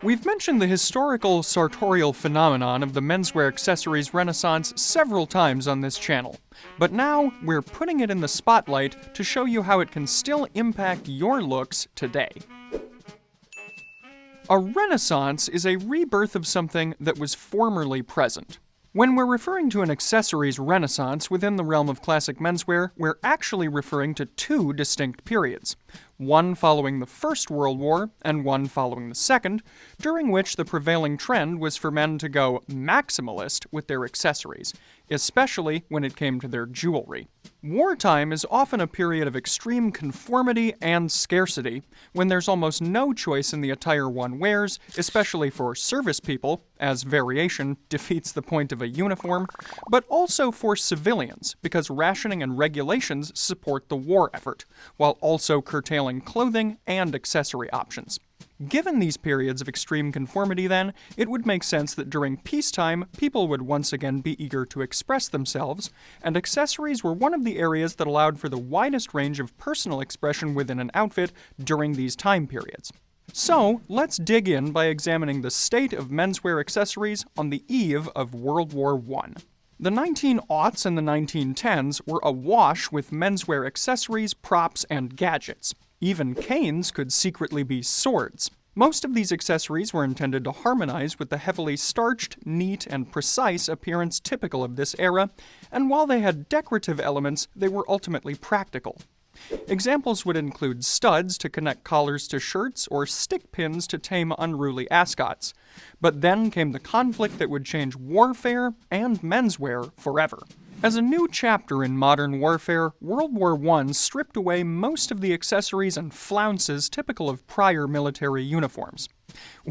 We've mentioned the historical sartorial phenomenon of the menswear accessories renaissance several times on this channel, but now we're putting it in the spotlight to show you how it can still impact your looks today. A renaissance is a rebirth of something that was formerly present. When we're referring to an accessories renaissance within the realm of classic menswear, we're actually referring to two distinct periods, one following the First World War and one following the Second, during which the prevailing trend was for men to go maximalist with their accessories, especially when it came to their jewelry. Wartime is often a period of extreme conformity and scarcity, when there's almost no choice in the attire one wears, especially for service people, as variation defeats the point of a uniform, but also for civilians, because rationing and regulations support the war effort, while also curtailing clothing and accessory options. Given these periods of extreme conformity, then, it would make sense that during peacetime, people would once again be eager to express themselves, and accessories were one of the areas that allowed for the widest range of personal expression within an outfit during these time periods. So, let's dig in by examining the state of menswear accessories on the eve of World War I. The 1900s and the 1910s were awash with menswear accessories, props, and gadgets. Even canes could secretly be swords. Most of these accessories were intended to harmonize with the heavily starched, neat, and precise appearance typical of this era, and while they had decorative elements, they were ultimately practical. Examples would include studs to connect collars to shirts or stick pins to tame unruly ascots. But then came the conflict that would change warfare and menswear forever. As a new chapter in modern warfare, World War I stripped away most of the accessories and flounces typical of prior military uniforms.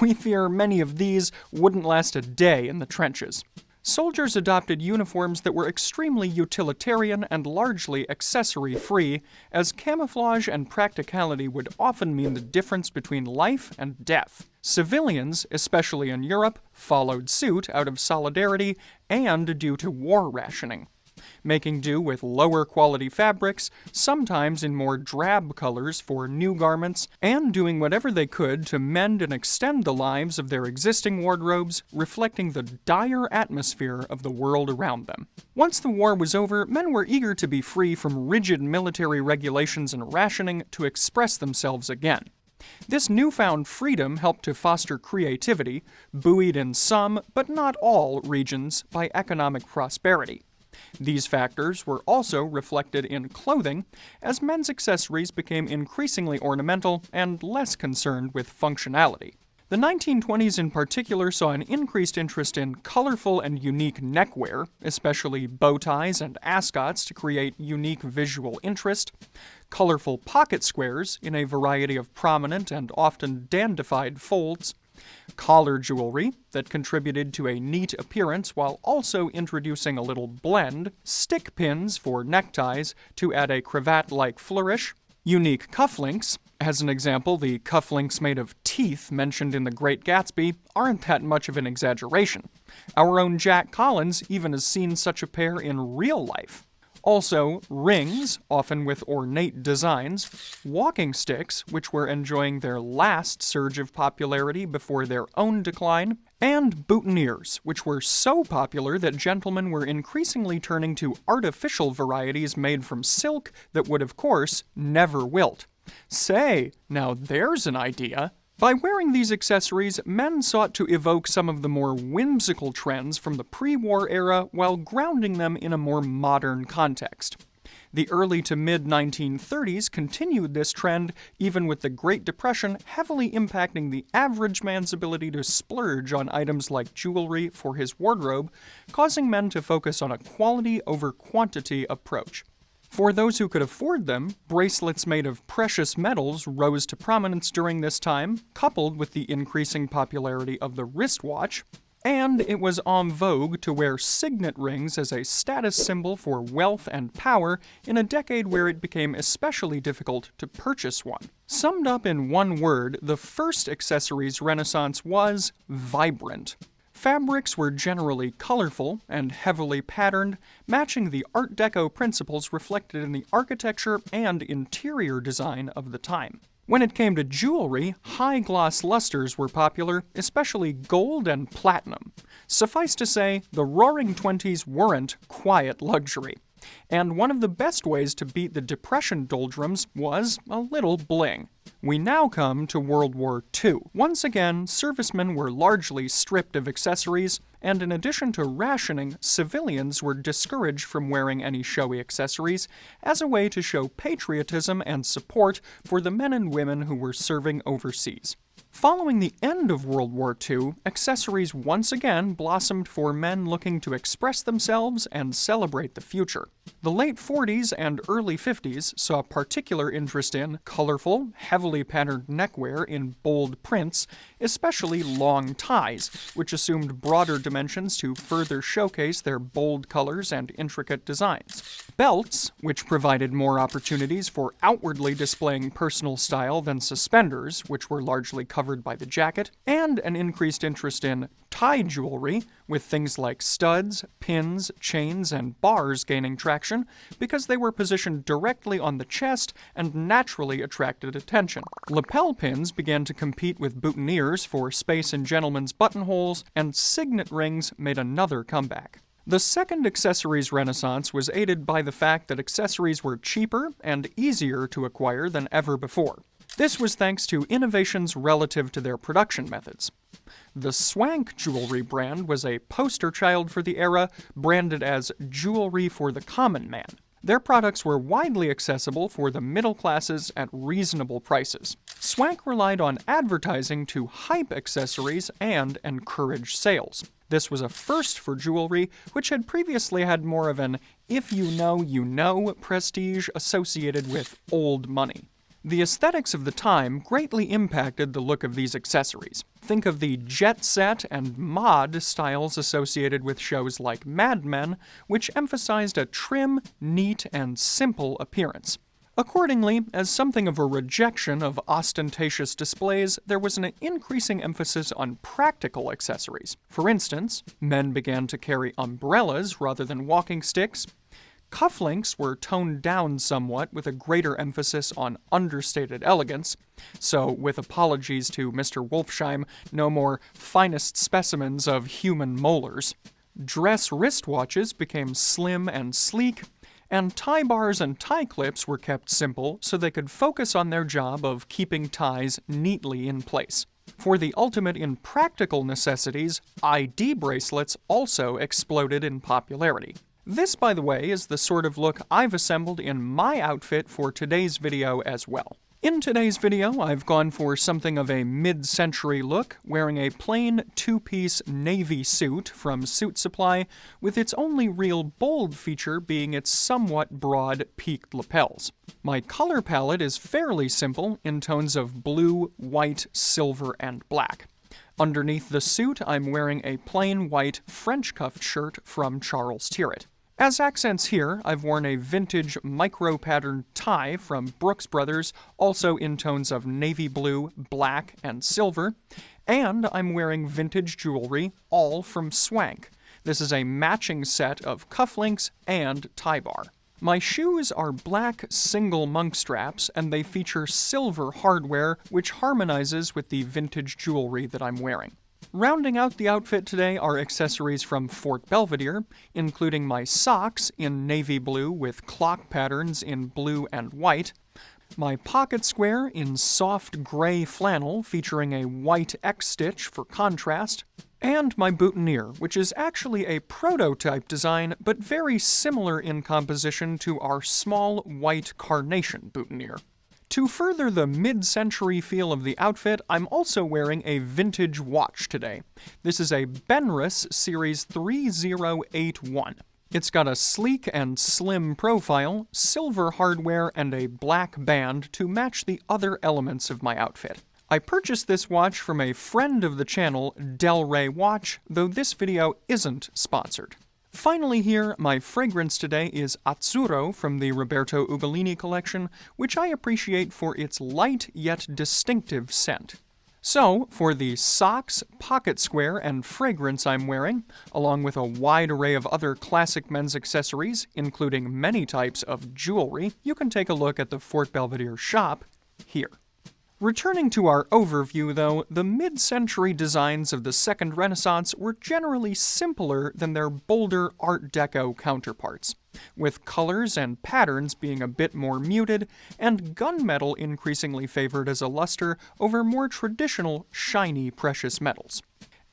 We fear many of these wouldn't last a day in the trenches. Soldiers adopted uniforms that were extremely utilitarian and largely accessory-free, as camouflage and practicality would often mean the difference between life and death. Civilians, especially in Europe, followed suit out of solidarity and due to war rationing, making do with lower quality fabrics, sometimes in more drab colors for new garments, and doing whatever they could to mend and extend the lives of their existing wardrobes, reflecting the dire atmosphere of the world around them. Once the war was over, men were eager to be free from rigid military regulations and rationing to express themselves again. This newfound freedom helped to foster creativity, buoyed in some, but not all, regions by economic prosperity. These factors were also reflected in clothing, as men's accessories became increasingly ornamental and less concerned with functionality. The 1920s in particular saw an increased interest in colorful and unique neckwear, especially bow ties and ascots to create unique visual interest, colorful pocket squares in a variety of prominent and often dandified folds, collar jewelry that contributed to a neat appearance while also introducing a little blend, stick pins for neckties to add a cravat-like flourish, unique cufflinks. As an example, the cufflinks made of teeth mentioned in The Great Gatsby aren't that much of an exaggeration. Our own Jack Collins even has seen such a pair in real life. Also, rings, often with ornate designs, walking sticks, which were enjoying their last surge of popularity before their own decline, and boutonnieres, which were so popular that gentlemen were increasingly turning to artificial varieties made from silk that would, of course, never wilt. Say, now there's an idea! By wearing these accessories, men sought to evoke some of the more whimsical trends from the pre-war era while grounding them in a more modern context. The early to mid-1930s continued this trend, even with the Great Depression heavily impacting the average man's ability to splurge on items like jewelry for his wardrobe, causing men to focus on a quality over quantity approach. For those who could afford them, bracelets made of precious metals rose to prominence during this time, coupled with the increasing popularity of the wristwatch, and it was en vogue to wear signet rings as a status symbol for wealth and power in a decade where it became especially difficult to purchase one. Summed up in one word, the first accessories renaissance was vibrant. Fabrics were generally colorful and heavily patterned, matching the Art Deco principles reflected in the architecture and interior design of the time. When it came to jewelry, high-gloss lusters were popular, especially gold and platinum. Suffice to say, the Roaring Twenties weren't quiet luxury. And one of the best ways to beat the Depression doldrums was a little bling. We now come to World War II. Once again, servicemen were largely stripped of accessories, and in addition to rationing, civilians were discouraged from wearing any showy accessories as a way to show patriotism and support for the men and women who were serving overseas. Following the end of World War II, accessories once again blossomed for men looking to express themselves and celebrate the future. The late 40s and early 50s saw particular interest in colorful, heavily patterned neckwear in bold prints, especially long ties, which assumed broader dimensions to further showcase their bold colors and intricate designs. Belts, which provided more opportunities for outwardly displaying personal style than suspenders, which were largely covered by the jacket, and an increased interest in tie jewelry, with things like studs, pins, chains, and bars gaining traction because they were positioned directly on the chest and naturally attracted attention. Lapel pins began to compete with boutonnieres for space in gentlemen's buttonholes, and signet rings made another comeback. The second accessories renaissance was aided by the fact that accessories were cheaper and easier to acquire than ever before. This was thanks to innovations relative to their production methods. The Swank jewelry brand was a poster child for the era, branded as jewelry for the common man. Their products were widely accessible for the middle classes at reasonable prices. Swank relied on advertising to hype accessories and encourage sales. This was a first for jewelry, which had previously had more of an if you know prestige associated with old money. The aesthetics of the time greatly impacted the look of these accessories. Think of the jet set and mod styles associated with shows like Mad Men, which emphasized a trim, neat, and simple appearance. Accordingly, as something of a rejection of ostentatious displays, there was an increasing emphasis on practical accessories. For instance, men began to carry umbrellas rather than walking sticks. Cufflinks were toned down somewhat with a greater emphasis on understated elegance, so with apologies to Mr. Wolfsheim, no more finest specimens of human molars. Dress wristwatches became slim and sleek, and tie bars and tie clips were kept simple so they could focus on their job of keeping ties neatly in place. For the ultimate in practical necessities, ID bracelets also exploded in popularity. This, by the way, is the sort of look I've assembled in my outfit for today's video as well. In today's video, I've gone for something of a mid-century look, wearing a plain two-piece navy suit from Suit Supply, with its only real bold feature being its somewhat broad peaked lapels. My color palette is fairly simple, in tones of blue, white, silver, and black. Underneath the suit, I'm wearing a plain white French cuffed shirt from Charles Tyrwhitt. As accents here, I've worn a vintage micro-patterned tie from Brooks Brothers, also in tones of navy blue, black, and silver, and I'm wearing vintage jewelry, all from Swank. This is a matching set of cufflinks and tie bar. My shoes are black single monk straps, and they feature silver hardware, which harmonizes with the vintage jewelry that I'm wearing. Rounding out the outfit today are accessories from Fort Belvedere, including my socks in navy blue with clock patterns in blue and white, my pocket square in soft gray flannel featuring a white X-stitch for contrast, and my boutonniere, which is actually a prototype design but very similar in composition to our small white carnation boutonniere. To further the mid-century feel of the outfit, I'm also wearing a vintage watch today. This is a Benrus Series 3081. It's got a sleek and slim profile, silver hardware, and a black band to match the other elements of my outfit. I purchased this watch from a friend of the channel, Del Rey Watch, though this video isn't sponsored. Finally here, my fragrance today is Azzurro from the Roberto Ugolini collection, which I appreciate for its light yet distinctive scent. So, for the socks, pocket square, and fragrance I'm wearing, along with a wide array of other classic men's accessories, including many types of jewelry, you can take a look at the Fort Belvedere shop here. Returning to our overview, though, the mid-century designs of the Second Renaissance were generally simpler than their bolder Art Deco counterparts, with colors and patterns being a bit more muted, and gunmetal increasingly favored as a luster over more traditional, shiny precious metals.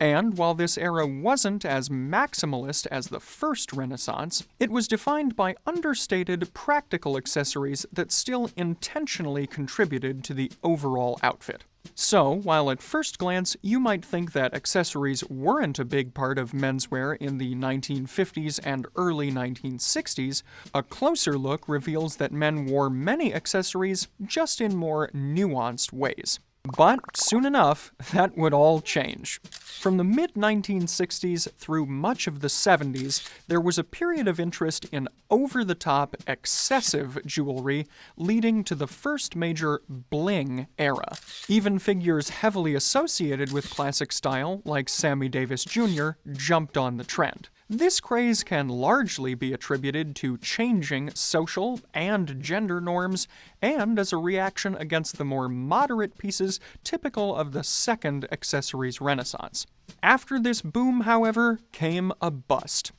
And while this era wasn't as maximalist as the First Renaissance, it was defined by understated, practical accessories that still intentionally contributed to the overall outfit. So, while at first glance you might think that accessories weren't a big part of menswear in the 1950s and early 1960s, a closer look reveals that men wore many accessories just in more nuanced ways. But soon enough, that would all change. From the mid-1960s through much of the 70s, there was a period of interest in over-the-top, excessive jewelry, leading to the first major bling era. Even figures heavily associated with classic style, like Sammy Davis Jr., jumped on the trend. This craze can largely be attributed to changing social and gender norms, and as a reaction against the more moderate pieces typical of the Second Accessories Renaissance. After this boom, however, came a bust.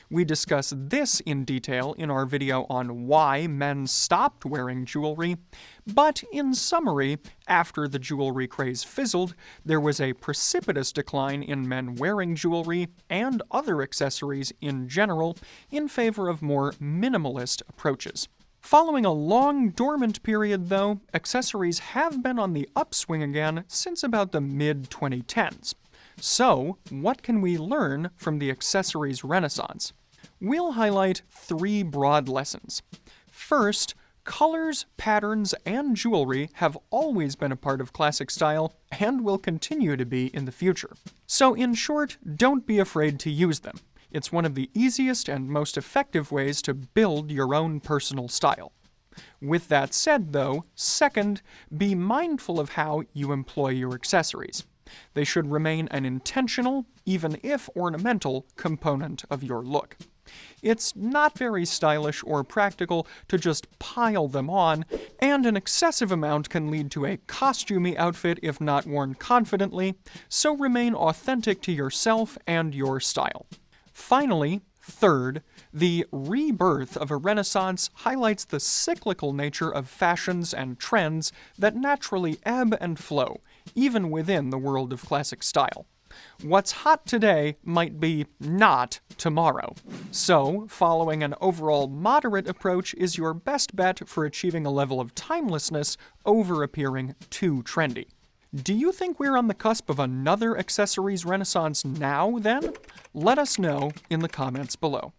We discuss this in detail in our video on why men stopped wearing jewelry, but in summary, after the jewelry craze fizzled, there was a precipitous decline in men wearing jewelry and other accessories in general in favor of more minimalist approaches. Following a long dormant period, though, accessories have been on the upswing again since about the mid-2010s. So, what can we learn from the accessories renaissance? We'll highlight 3 broad lessons. First, colors, patterns, and jewelry have always been a part of classic style and will continue to be in the future. So in short, don't be afraid to use them. It's one of the easiest and most effective ways to build your own personal style. With that said, though, second, be mindful of how you employ your accessories. They should remain an intentional, even if ornamental, component of your look. It's not very stylish or practical to just pile them on, and an excessive amount can lead to a costumey outfit if not worn confidently, so remain authentic to yourself and your style. Finally, third, the rebirth of a renaissance highlights the cyclical nature of fashions and trends that naturally ebb and flow, even within the world of classic style. What's hot today might be not tomorrow. So, following an overall moderate approach is your best bet for achieving a level of timelessness over appearing too trendy. Do you think we're on the cusp of another accessories renaissance now, then? Let us know in the comments below.